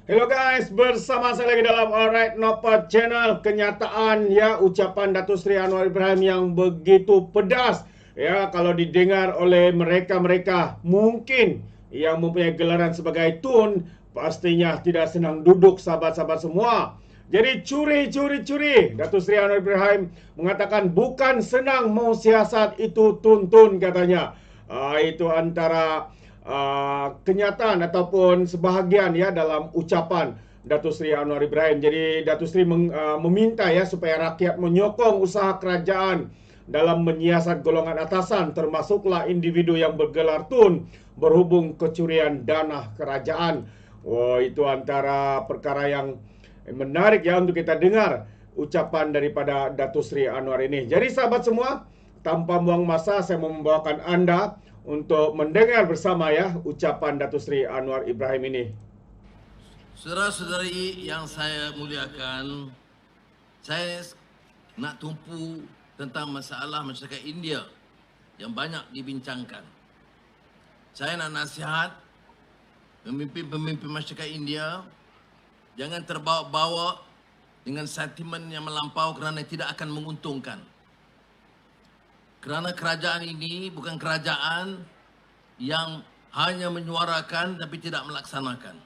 Hello guys, bersama saya lagi dalam Alright Nopad Channel. Kenyataan ya, ucapan Datuk Seri Anwar Ibrahim yang begitu pedas ya, kalau didengar oleh mereka-mereka mungkin yang mempunyai gelaran sebagai Tun, pastinya tidak senang duduk sahabat-sahabat semua. Jadi curi. Datuk Seri Anwar Ibrahim mengatakan bukan senang mau siasat itu Tun katanya. Itu antara kenyataan ataupun sebahagian ya dalam ucapan Datuk Seri Anwar Ibrahim. Jadi Datuk Seri meminta ya supaya rakyat menyokong usaha kerajaan dalam menyiasat golongan atasan, termasuklah individu yang bergelar Tun berhubung kecurian dana kerajaan. Wah, itu antara perkara yang menarik ya untuk kita dengar ucapan daripada Datuk Seri Anwar ini. Jadi sahabat semua, tanpa buang masa saya mau membawakan Anda untuk mendengar bersama ya ucapan Datuk Seri Anwar Ibrahim ini. Saudara-saudari yang saya muliakan, saya nak tumpu tentang masalah masyarakat India yang banyak dibincangkan. Saya nak nasihat pemimpin-pemimpin masyarakat India, jangan terbawa-bawa dengan sentimen yang melampau kerana tidak akan menguntungkan. Kerana kerajaan ini bukan kerajaan yang hanya menyuarakan tapi tidak melaksanakan.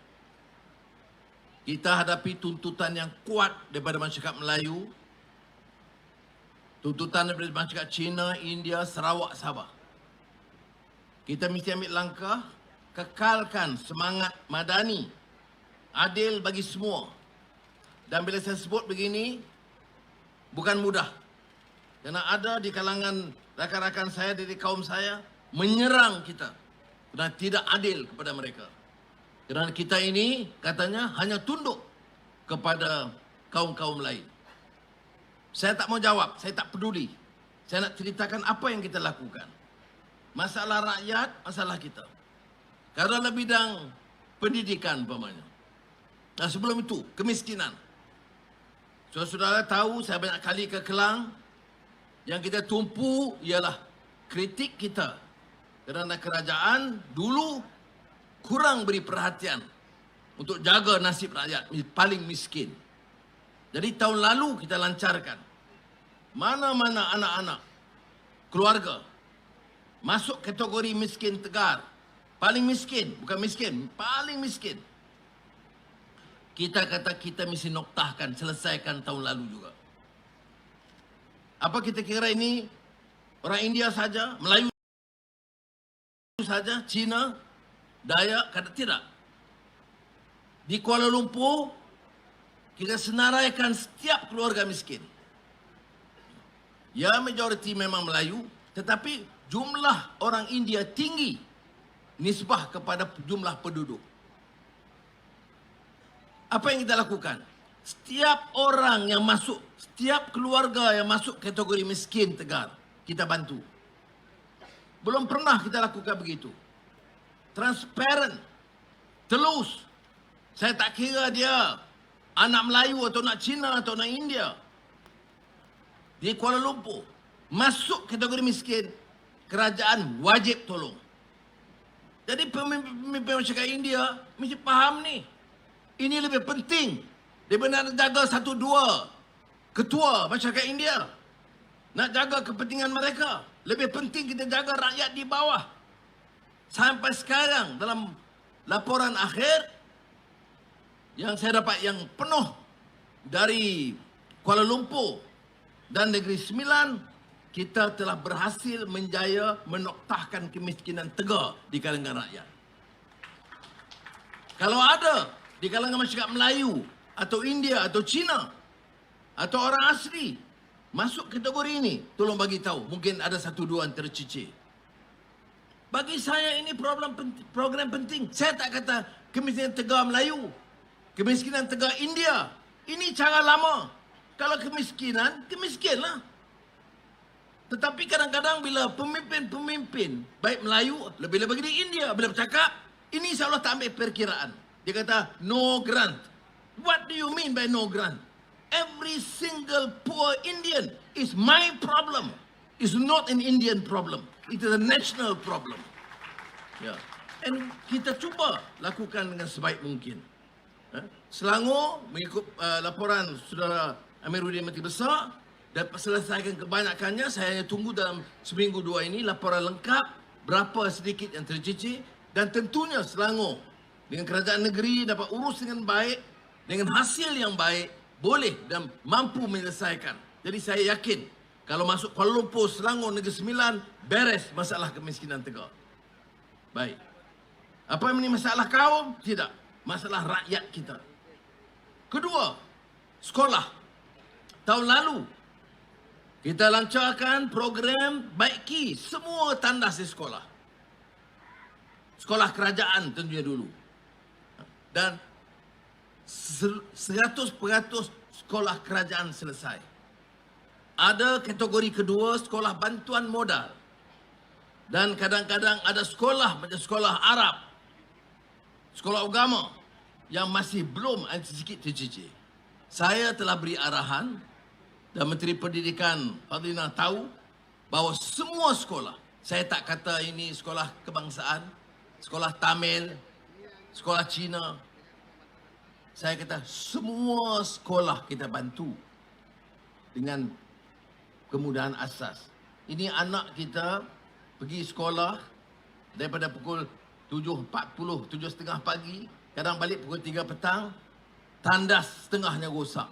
Kita hadapi tuntutan yang kuat daripada masyarakat Melayu, tuntutan daripada masyarakat Cina, India, Sarawak, Sabah. Kita mesti ambil langkah, kekalkan semangat madani, adil bagi semua. Dan bila saya sebut begini, bukan mudah. Kerana ada di kalangan rakan-rakan saya dari kaum saya menyerang kita kerana tidak adil kepada mereka. Kerana kita ini katanya hanya tunduk kepada kaum-kaum lain. Saya tak mau jawab, saya tak peduli. Saya nak ceritakan apa yang kita lakukan. Masalah rakyat, masalah kita. Kerana bidang pendidikan umpamanya. Nah, sebelum itu, kemiskinan. Saudara-saudara tahu saya banyak kali ke Kelang. Yang kita tumpu ialah kritik kita kerana kerajaan dulu kurang beri perhatian untuk jaga nasib rakyat paling miskin. Jadi tahun lalu kita lancarkan mana-mana anak-anak keluarga masuk kategori miskin tegar. Paling miskin, bukan miskin, paling miskin. Kita kata kita mesti noktahkan, selesaikan tahun lalu juga. Apa kita kira ini orang India saja, Melayu saja, Cina, Dayak? Kata tidak. Di Kuala Lumpur, kita senaraikan setiap keluarga miskin. Ya, majoriti memang Melayu, tetapi jumlah orang India tinggi nisbah kepada jumlah penduduk. Apa yang kita lakukan? Setiap orang yang masuk, setiap keluarga yang masuk kategori miskin tegar, kita bantu. Belum pernah kita lakukan begitu. Transparent, telus. Saya tak kira dia anak Melayu atau nak Cina atau nak India. Di Kuala Lumpur, masuk kategori miskin, kerajaan wajib tolong. Jadi pemimpin masyarakat India mesti faham ni. Ini lebih penting daripada nak jaga satu dua ketua masyarakat India. Nak jaga kepentingan mereka. Lebih penting kita jaga rakyat di bawah. Sampai sekarang dalam laporan akhir yang saya dapat yang penuh dari Kuala Lumpur dan Negeri Sembilan, kita telah berhasil menjaya menoktahkan kemiskinan tegar di kalangan rakyat. Kalau ada di kalangan masyarakat Melayu atau India atau Cina atau orang asli masuk kategori ini, tolong bagi tahu. Mungkin ada satu dua yang tercicir. Bagi saya ini program penting. Saya tak kata kemiskinan tegar Melayu, kemiskinan tegar India. Ini cara lama. Kalau kemiskinan, kemiskinlah. Tetapi kadang-kadang bila pemimpin-pemimpin baik Melayu, lebih-lebih di India, bila bercakap, ini seolah tak ambil perkiraan. Dia kata no grant. What do you mean by no grant? Every single poor Indian is my problem. It's not an Indian problem. It is a national problem. Ya. Dan kita cuba lakukan dengan sebaik mungkin. Selangor, mengikut laporan Saudara Amiruddin Menteri Besar, dapat selesaikan kebanyakannya. Saya hanya tunggu dalam seminggu dua ini laporan lengkap, berapa sedikit yang tercicir, dan tentunya Selangor dengan kerajaan negeri dapat urus dengan baik, dengan hasil yang baik, boleh dan mampu menyelesaikan. Jadi saya yakin kalau masuk Kuala Lumpur, Selangor, Negeri Sembilan, beres masalah kemiskinan Tegar. Baik. Apa ini masalah kaum? Tidak. Masalah rakyat kita. Kedua, sekolah. Tahun lalu, kita lancarkan program baiki semua tandas di sekolah. Sekolah kerajaan tentunya dulu. Dan 100% sekolah kerajaan selesai. Ada kategori kedua, sekolah bantuan modal. Dan kadang-kadang ada sekolah macam sekolah Arab, sekolah agama yang masih belum ada sedikit tercicir. Saya telah beri arahan dan Menteri Pendidikan Fadlina tahu bahawa semua sekolah, saya tak kata ini sekolah kebangsaan, sekolah Tamil, sekolah Cina, saya kata semua sekolah kita bantu dengan kemudahan asas. Ini anak kita pergi sekolah daripada pukul 7.40, 7.30 pagi, kadang balik pukul 3 petang, tandas setengahnya rosak.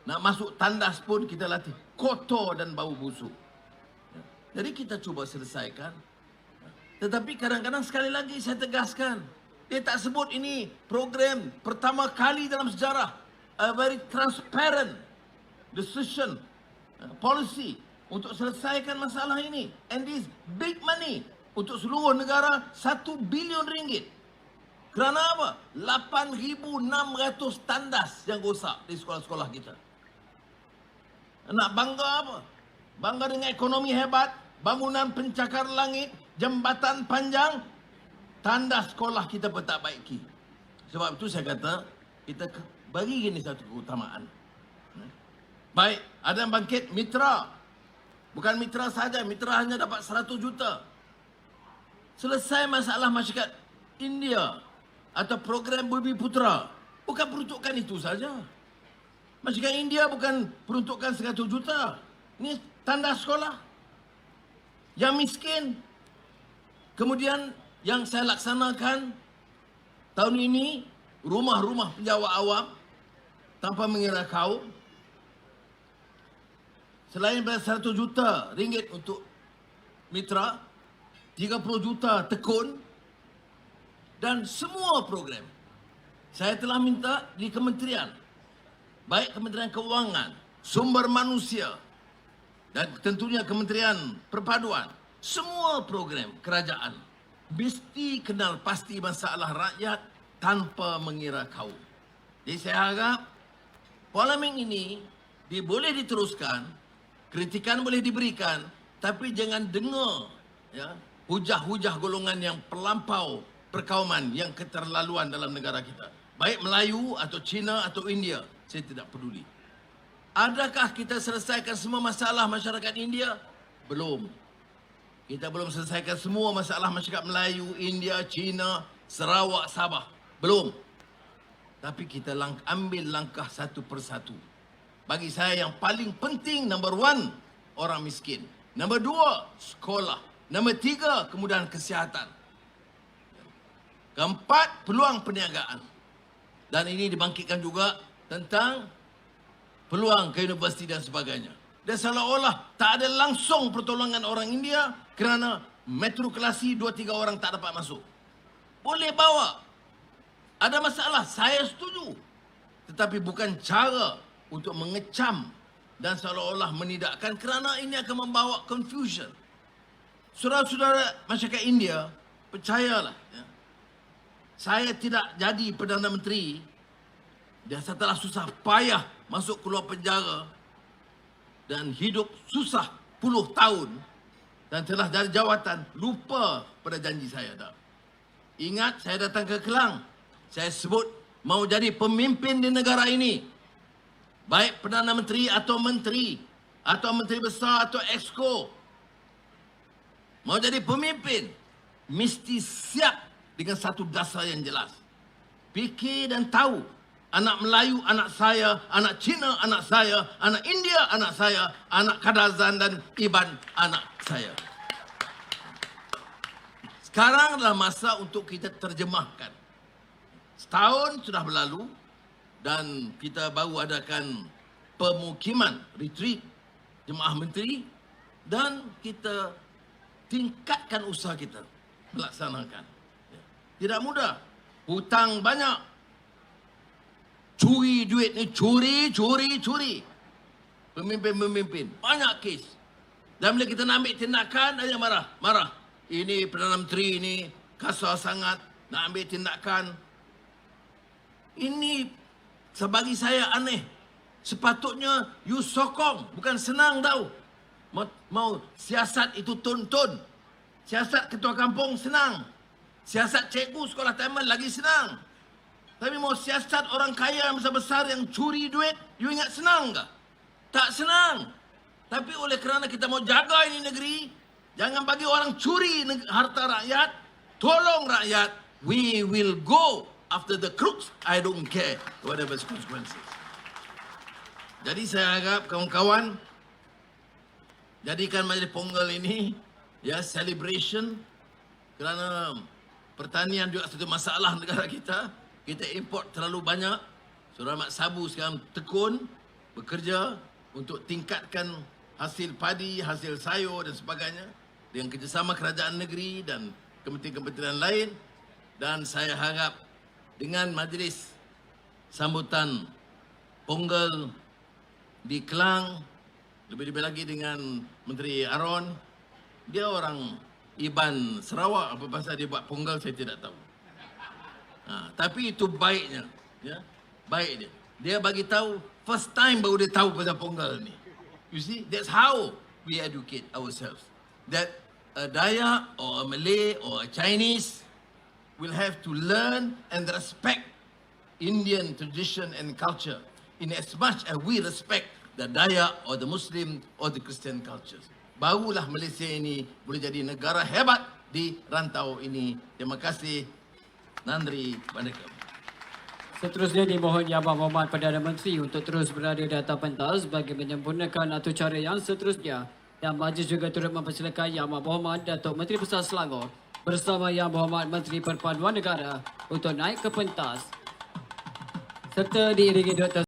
Nak masuk tandas pun kita latih kotor dan bau busuk. Jadi kita cuba selesaikan. Tetapi kadang-kadang sekali lagi saya tegaskan, dia tak sebut ini program pertama kali dalam sejarah, a very transparent decision, policy untuk selesaikan masalah ini. And this big money untuk seluruh negara, 1 bilion ringgit. Kerana apa? 8,600 tandas yang rosak di sekolah-sekolah kita. Nak bangga apa? Bangga dengan ekonomi hebat, bangunan pencakar langit, jambatan panjang, tandas sekolah kita pun tak baiki. Sebab itu saya kata, kita bagi ini satu keutamaan. Baik, ada yang bangkit mitra. Bukan mitra saja, mitra hanya dapat 100 juta. Selesai masalah masyarakat India atau program Bumi Putra. Bukan peruntukan itu saja. Masyarakat India bukan peruntukan 100 juta. Ini tanda sekolah. Yang miskin. Kemudian yang saya laksanakan tahun ini, rumah-rumah penjawat awam tanpa mengira kaum. Selain daripada 100 juta ringgit untuk mitra, 30 juta tekun dan semua program. Saya telah minta di kementerian, baik Kementerian Keuangan, Sumber Manusia dan tentunya Kementerian Perpaduan, semua program kerajaan mesti kenal pasti masalah rakyat tanpa mengira kaum. Jadi saya harap parlimen ini boleh diteruskan, kritikan boleh diberikan, tapi jangan dengar ya, hujah-hujah golongan yang terlampau perkauman yang keterlaluan dalam negara kita. Baik Melayu atau Cina atau India, saya tidak peduli. Adakah kita selesaikan semua masalah masyarakat India? Belum. Kita belum selesaikan semua masalah masyarakat Melayu, India, Cina, Sarawak, Sabah. Belum. Tapi kita ambil langkah satu persatu. Bagi saya yang paling penting, number 1, orang miskin. Number 2, sekolah. Number 3, kemudahan kesihatan. Keempat, peluang perniagaan. Dan ini dibangkitkan juga tentang peluang ke universiti dan sebagainya. Dan seolah-olah tak ada langsung pertolongan orang India kerana matrikulasi 2-3 orang tak dapat masuk. Boleh bawa. Ada masalah, saya setuju. Tetapi bukan cara untuk mengecam dan seolah-olah menidakkan kerana ini akan membawa confusion. Saudara-saudara masyarakat India, percayalah. Ya, saya tidak jadi Perdana Menteri dan setelah susah payah masuk keluar penjara dan hidup susah puluh tahun dan telah dari jawatan, lupa pada janji saya dah. Ingat, saya datang ke Kelang, saya sebut mau jadi pemimpin di negara ini. Baik Perdana Menteri atau Menteri Besar atau Exco. Mau jadi pemimpin, mesti siap dengan satu dasar yang jelas. Fikir dan tahu anak Melayu anak saya, anak Cina anak saya, anak India anak saya, anak Kadazan dan Iban anak saya. Sekarang adalah masa untuk kita terjemahkan. Setahun sudah berlalu dan kita baru adakan pemukiman, retreat jemaah menteri dan kita tingkatkan usaha kita melaksanakan. Tidak mudah. Hutang banyak. Curi duit ni, curi. Pemimpin-pemimpin. Banyak kes. Dan bila kita nak ambil tindakan, ada marah. Ini Perdana Menteri ini kasar sangat. Nak ambil tindakan. Ini sebagi saya aneh. Sepatutnya you sokong. Bukan senang tau. Mau siasat itu tuntun. Siasat ketua kampung senang. Siasat cikgu sekolah taman lagi senang. Tapi mau siasat orang kaya yang besar-besar yang curi duit, you ingat senang ke? Tak senang. Tapi oleh kerana kita mau jaga ini negeri, jangan bagi orang curi harta rakyat, tolong rakyat, we will go after the crooks. I don't care whatever the consequences. Jadi saya harap kawan-kawan, jadikan Majlis Pongal ini celebration, kerana pertanian juga satu masalah negara kita. Kita import terlalu banyak. Saudara Mat Sabu sekarang tekun bekerja untuk tingkatkan hasil padi, hasil sayur dan sebagainya dengan kerjasama kerajaan negeri dan kementerian-kementerian lain. Dan saya harap dengan majlis sambutan Pongal di Kelang, lebih-lebih lagi dengan Menteri Aaron, dia orang Iban Sarawak, apa pasal dia buat Pongal saya tidak tahu. Tapi itu baiknya, baik dia. Dia bagi tahu first time baru dia tahu pasal Pongal ni. You see, that's how we educate ourselves. That a Dayak or a Malay or a Chinese will have to learn and respect Indian tradition and culture in as much as we respect the Dayak or the Muslim or the Christian cultures. Barulah Malaysia ini boleh jadi negara hebat di rantau ini. Terima kasih. Nandri Bandekam. Seterusnya dimohon Yang Berhormat Perdana Menteri untuk terus berada di atas pentas bagi menyempurnakan atur cara yang seterusnya. Dan majlis juga turut mempersilakan Yang Berhormat Datuk Menteri Besar Selangor bersama Yang Berhormat Menteri Perpaduan Negara untuk naik ke pentas serta diiringi Dr.